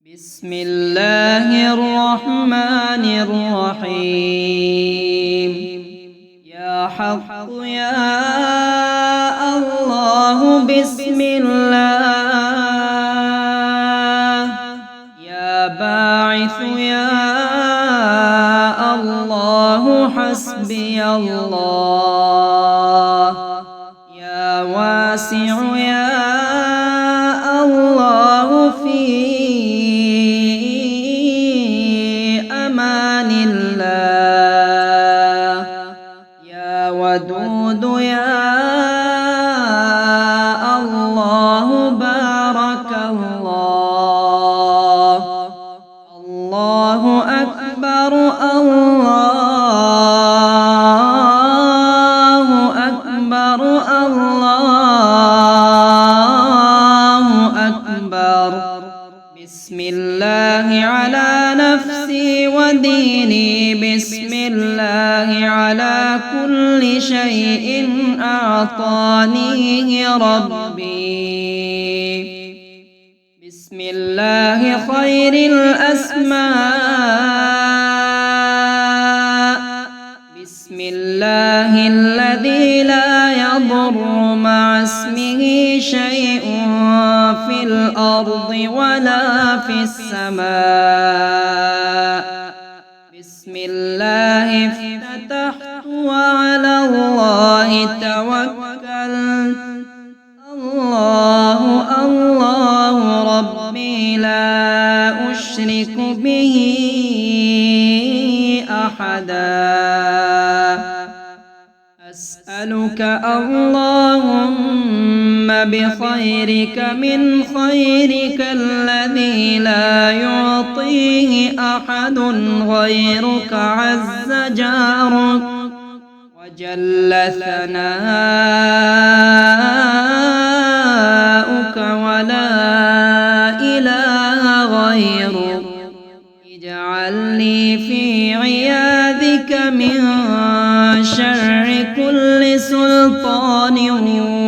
بسم الله الرحمن الرحيم. يا حق يا الله بسم الله، يا باعث يا الله حسبي الله، يا واسع يا الله في أمان الله، يا ودود يا الله بارك الله. الله أكبر الله أكبر الله أكبر. بسم الله على نفسي وديني، بسم الله على كل شيء أعطانيه ربي. بسم الله خير الأسماء، بسم الله الذي لا يضر مع اسمه شيء في الأرض ولا في السماء. بسم الله افتتحت وعلى الله توكلت. الله الله ربي لا أشرك به أحدا. أسألك اللهم بخيرك من خيرك الذي لا يعطيه أحد غيرك عز جارك وجل ثناؤك ولا إله غيرك. اجعل لي في عياذك من شر كل سلطان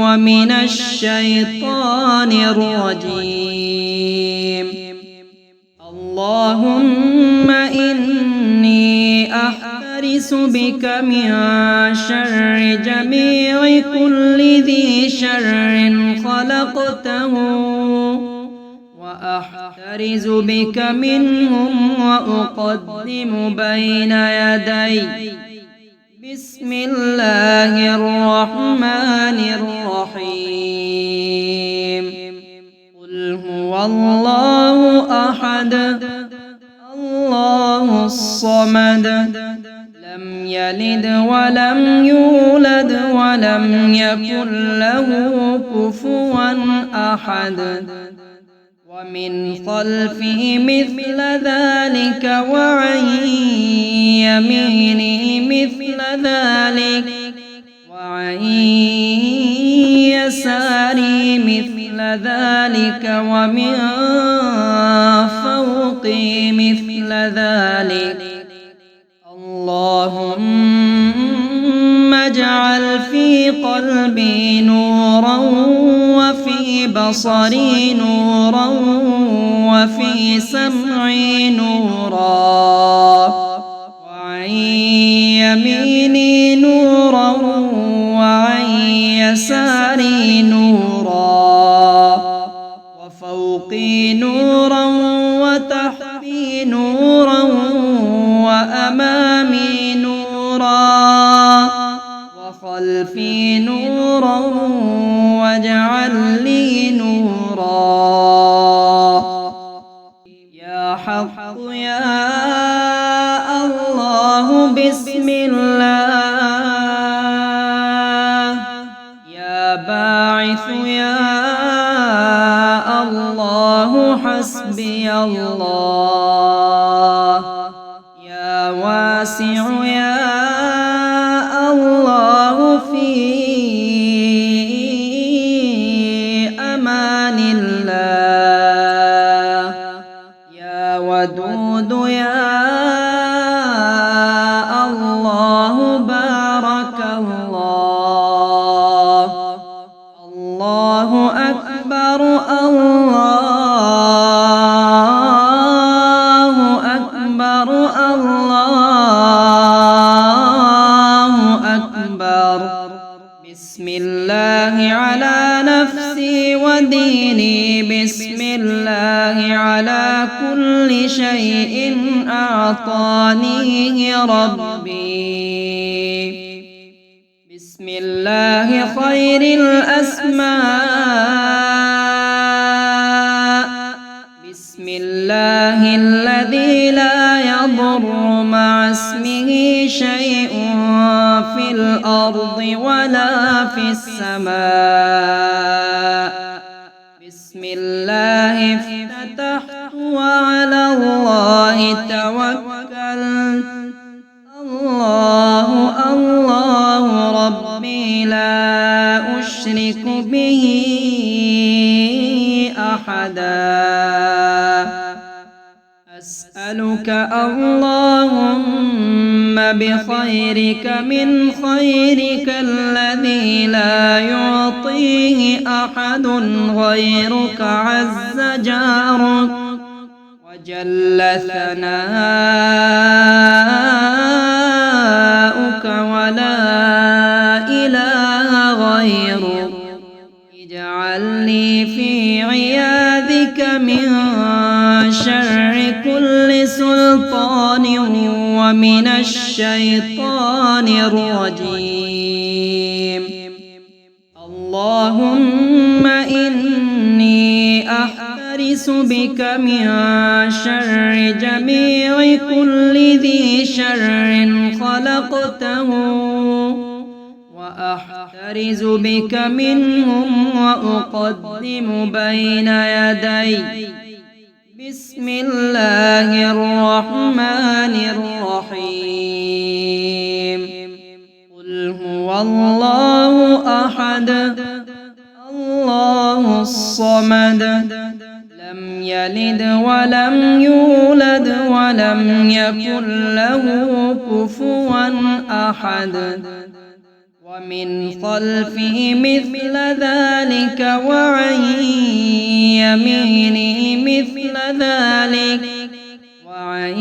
ومن الشيطان الرجيم. اللهم إني أحترس بك من شر جميع كل ذي شر خلقته، وأحترز بك منهم وأقدم بين يدي. بسم الله الرحمن الرحيم. قل هو الله أحد الله الصمد، لم يلد ولم يولد ولم يكن له كفوا أحد. ومن خلفه مثل ذلك وعن يمينه مثل ذلك وعن يساره مثل ذلك ومن فوقه مثل ذلك. اللهم اجعل في قلبي نورا وفي بصري نورا وفي سمعي نورا وعن يميني نورا وعن يساري نورا وفوقي نورا وتحتي نورا وأمامي نورا وخلفي نورا واجعل لي نورا. يا حق يا الله بسم الله، يا باعث يا الله حسبي الله، يا واسع يا الله في أمان الله، يا ودود يا الله بارك الله. الله أكبر الله الله على كل شيء أعطانيه ربي. بسم الله خير الأسماء، بسم الله الذي لا يضر مع اسمه شيء في الأرض ولا في السماء. بسم الله افتتحت وعلى الله توكلت. الله الله ربي لا أشرك به أحدا. أسألك اللهم بخيرك من خيرك الذي لا يعطيه أحد غيرك عز جارك وجل ثناؤك ولا إله غيرك. اجعل لي في عياذك من شر كل سلطان ومن الشيطان الرجيم. اللهم إني أحترس بك من شر جميع كل ذي شر خلقته وأحترز بك منهم وأقدم بين يدي. بسم الله الرحمن الرحيم. قل هو الله أحد الله الصمد لم يلد ولم يولد ولم يكن له كفوا أحد. ومن خلفه مثل ذلك وعن يمينه مثل ذلك وعن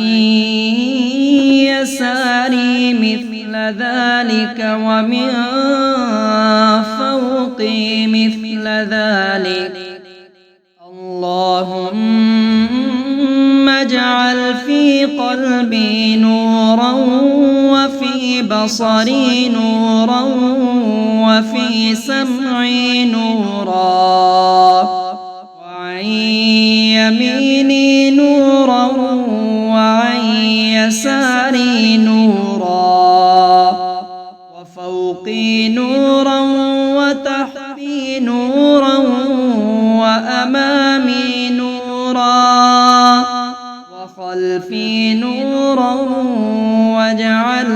يساره مثل ذلك ومن فوقه مثل ذلك. اللهم اجعل في قلبي نورا وفي بصري نورا وفي سمعي نورا وعن يميني نورا وعن يساري نورا وفوقي نورا وتحتي نورا وأمامي نورا وخلفي نورا واجعل